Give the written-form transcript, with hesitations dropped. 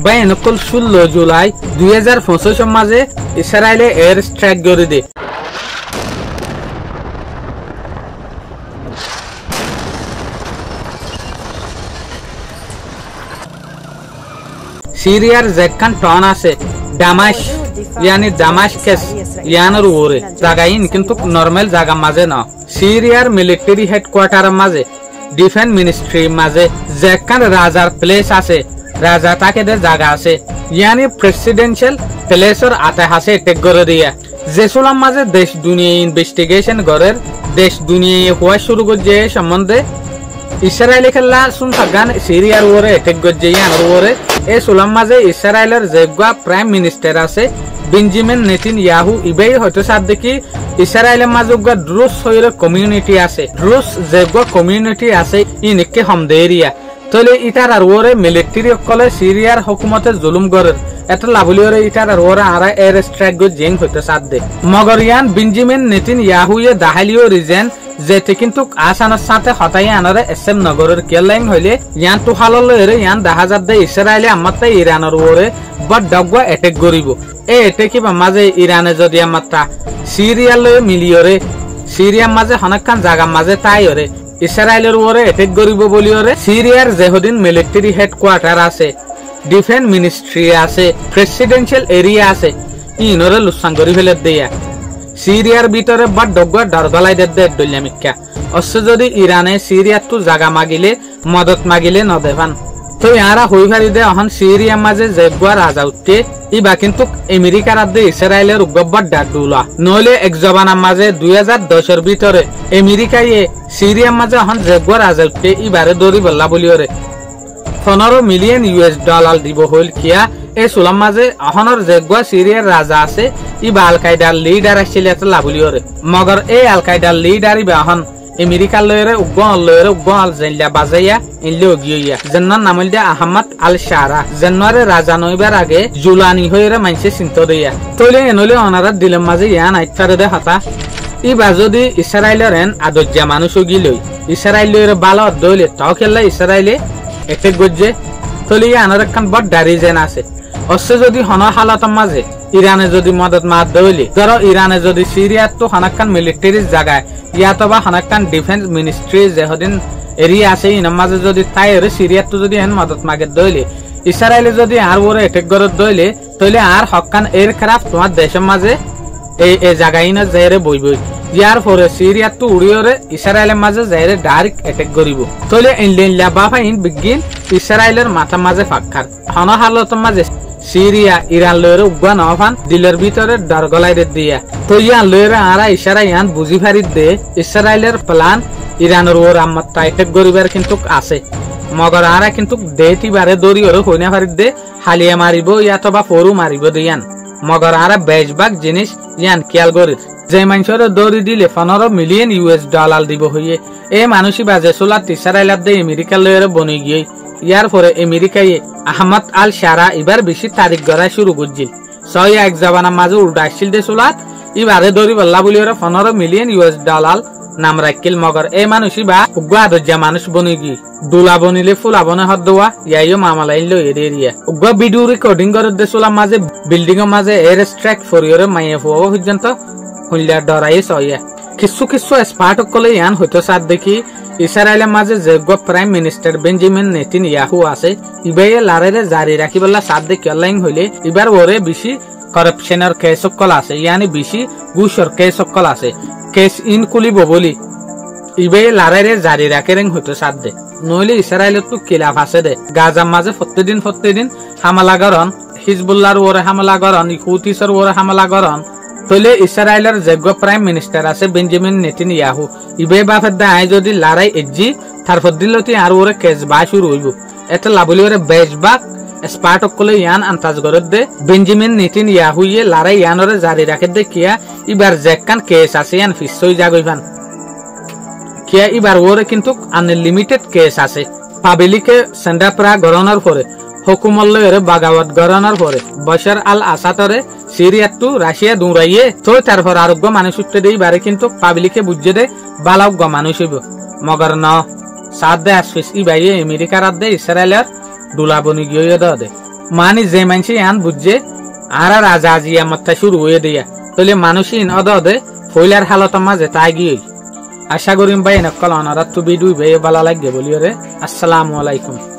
বাইনকল 16 জুলাই 2025 মাঝে ইসরায়েলে air strike করে দে। সিরিয়ার যেখান টন আছে দামাশ यानी दामास्कस यानर ओरे জায়গাইন কিন্তু নরমাল জায়গা মাঝে না। সিরিয়ার মিলিটারি হেডকোয়ার্টার মাঝে ডিফেন্স মিনিস্ট্রি মাঝে যেখান রাজার প্লেস আছে রাজা তাকে দে জায়গা আছে यानी প্রেসিডেন্সিয়াল প্লেসর আতে হাসে টেক করে দিয়া জেসুলাম মাঝে দেশ দুনিয়া ইনভেস্টিগেশন করের দেশ দুনিয়া হওয়া শুরু করছে সম্বন্ধে ইসরায়েলি খেলা শুন থাকান সিরিয়ার ওরে টেক করছে ইয়ানর ওরে এ সুলাম মাঝে ইসরায়েলের যেগা প্রাইম মিনিস্টার আছে বেঞ্জামিন নেতানিয়াহু ইবেই হয়তো সাথ দেখি ইসরায়েলের মাঝে ড্রুস হইরে কমিউনিটি আছে ড্রুস যেগা কমিউনিটি আছে ইনকে হমদেরিয়া তলে ইটার আর ওরে মিলিটারি কলে সিরিয়ার হুকুমতে জুলুম করে এটা লাভলিওরে ইটার আর ওরে আরা এয়ার স্ট্রাইক গো জেং হইতো সাথ দে মগর ইয়ান বেঞ্জামিন নেতানিয়াহু এ দাহালিও রিজেন যেতে কিন্তু আসানের সাথে হতাই আনারে এসএম নগরের কেলাইন হইলে ইয়ান তো হাললে ইয়ান 10,000 দে ইসরায়েলে আমাতে ইরানের ওরে বড় ডগwa অ্যাটাক করিব এ অ্যাটাকি বা মাঝে ইরানে যদি আমাতা সিরিয়ালে মিলিয়রে সিরিয়ার মাঝে হনকান জায়গা মাঝে তাইরে ইসরায়েলের ওরে অ্যাটাক করিব বলিওরে সিরিয়ার যেহদিন মিলিটারি হেডকোয়ার্টার আছে ডিফেন্স মিনিস্ট্রি আছে প্রেসিডেন্সিয়াল এরিয়া আছে ইনরে লুসান করি ফেলে দেয়া সিরিয়ার ভিতরে বা ডগwa ডরগলাই দে দলিয়ামিকা অবশ্য যদি ইরানে সিরিয়ার তো জায়গা মাগিলে মদত মাগিলে ন দেবান তো ইয়ারা হই ফারি দে এখন সিরিয়ার মাঝে যেগwa রাজা উঠতে ইবা কিন্তু আমেরিকার আদে ইসরায়েলের গব্বর ডাডুলা নইলে এক জবানার মাঝে 2010 এর ভিতরে আমেরিকায়ে সিরিয়ার মাঝে এখন যেগwa রাজা উঠতে ইবারে দরি বল্লা বলিওরে 15 মিলিয়ন ইউএস ডলার দিব হইল কিয়া এই সুলাম মাঝে অহনর যেগwa সিরিয়ার রাজা আছে ইবা আল কায়দার লিডার আসলে এত লাভলিওরে মগর এই আল কায়দার লিডার ইবা এখন আমেরিকার লয়রে উগ্র আল জেলা বাজাইয়া ইনলে গিয়া জন্নার নামল দে আহমদ আল শারা জানুয়ারি রাজা নইবার আগে জুলানি হইরে মানসে চিন্ত দিয়া তইলে এনলে অনারা দিলের মাঝে ইয়ান আইতারে দে হতা ইবা যদি ইসরায়েলের এন আদজ্জা মানুষ গিলই ইসরায়েলের বালা দইলে তাও খেললা ইসরায়েলে এটেক গজ্জে তইলে ইয়ানের একখান বড় ডারিজেন আছে অবশ্য যদি হন হালাত মাঝে ইরানে যদি মদত মাত দইলে ধরো ইরানে যদি সিরিয়ার তো হনাক্কান মিলিটারি জায়গায় ইয়াতবা হনাক্কান ডিফেন্স মিনিস্ট্রি যেহদিন এরিয়া আছে ইনার মাঝে যদি তাইরে সিরিয়ার তো যদি হেন মদত মাগে দইলে ইসরায়েলে যদি আর ওরে অ্যাটাক করে দইলে তইলে আর হক্কান এয়ারক্রাফট তোমার দেশের মাঝে এই জায়গায় না যাইরে বইবই ইয়ার পরে সিরিয়ার তো উড়িয়রে ইসরায়েলের মাঝে যাইরে ডাইরেক্ট অ্যাটাক করিব তইলে ইনলেন লাবাফা ইন বিগিন ইসরায়েলের মাথা মাঝে ফাক্কার হন হালত মাঝে সিরিয়া ইরান লয়রে উগা নফান দিলের ভিতরে ডরগলাই দিয়া তো ইয়ান লয়রে আরা ইশারা ইয়ান বুঝি ফারিদ দে ইসরায়েলের প্ল্যান ইরানের ওর আম্মাত টাইটেক গরিবার কিন্তু আছে মগর আরা কিন্তু দেতি বারে দরি ওর হইনা ফারিদ দে হালিয়া মারিব ইয়াতবা ফরু মারিব দিয়ান মগর আরা বেশবাগ জিনিস ইয়ান খেয়াল করির যে মানুষের দরি দিলে 15 মিলিয়ন ইউএস ডলার দিব হইয়ে এ মানুষই বাজে সোলাত ইসরায়েলের দে আমেরিকা লয়রে বনি গিয়ে ইয়ার পরে আমেরিকায় আহমদ আল শারা এবার বেশি তারিখ গড়া শুরু করছিল 6 এক জবানার মাঝে উল্টা আসছিল দে সোলাত এবারে দরি বল্লা বলি ওরা 15 মিলিয়ন ইউএস ডলার নাম রাখিল মগর এই মানুষই বা উগ্র আদর্জা মানুষ বনি গি দুলা বনিলে ফুলা বনে হদ দেওয়া ইয়াইও মামালাইন লো এরিয়া উগ্র ভিডিও রেকর্ডিং করে দে সোলার মাঝে বিল্ডিং এর মাঝে এয়ার স্ট্রাইক ফরিয়রে মাইয়ে ফুয়া পর্যন্ত হুল্লা ডরাই সয়া কিছু স্পার্ট কলে ইয়ান হয়তো সাথ দেখি ইসরায়েলের মাঝে যেগwa প্রাইম মিনিস্টার বেঞ্জামিন নেতানিয়াহু আছে ইবাইয়ে লারেরে জারি রাখিবলা সাথ দেখি অনলাইন হইলে এবার ওরে বেশি করাপশনের কেস সকল আছে ইয়ানি বেশি ঘুষর কেস সকল আছে কেস ইন কুলিব বলি ইবাইয়ে লারেরে জারি রাখেরেন হয়তো সাথ দে নইলে ইসরায়েলের তো কিলাফ আছে দে গাজার মাঝে প্রতিদিন হামলা গরন হিজবুল্লাহর ওরে হামলা গরন হুতিসর ওরে হামলা গরন তইলে ইসরায়েলের যেগwa প্রাইম মিনিস্টার আছে বেঞ্জামিন নেতানিয়াহু ইবে বাফের দায় যদি লড়াই এজি তারপর দিলতি আর ওরে কেস বা শুরু হইব এটা লাভলি ওরে বেশবাগ স্পার্ট কলে ইয়ান আন্তাজ করে দে বেঞ্জামিন নেতানিয়াহু ইয়ে লড়াই ইয়ানরে জারি রাখে দে কিয়া এবার যেকান কেস আছে ইয়ান ফিসই জাগইবান কিয়া এবার ওরে কিন্তু আনলিমিটেড কেস আছে পাবলিকে সেন্ডাপ্রা গরনার পরে হুকুমল্লরে বাগাওয়াত গরনার পরে বশর আল আসাদরে সিরিয়াত তো রাশিয়া দৌড়াইয়ে তো তারপর আরোগ্য মানুষ উঠতে দেই বারে কিন্তু পাবলিকে বুঝে দে বালাগ্য মানুষ হইব মগর ন সাদ দে আসফিস ই বাইয়ে আমেরিকার আদে ইসরায়েলের দুলা বনি গিয়ে দে মানে যে মানুষই আন বুঝছে আর রাজা আজিয়া মত্তা শুরু হয়ে দিয়া তাহলে মানুষই অদে ফইলার হালতের মাঝে তাই গিয়ে আশা করিম ভাই নকল অনারাত তো ভিডিও ভাই ভালো লাগবে বলিও রে। আসসালামু আলাইকুম।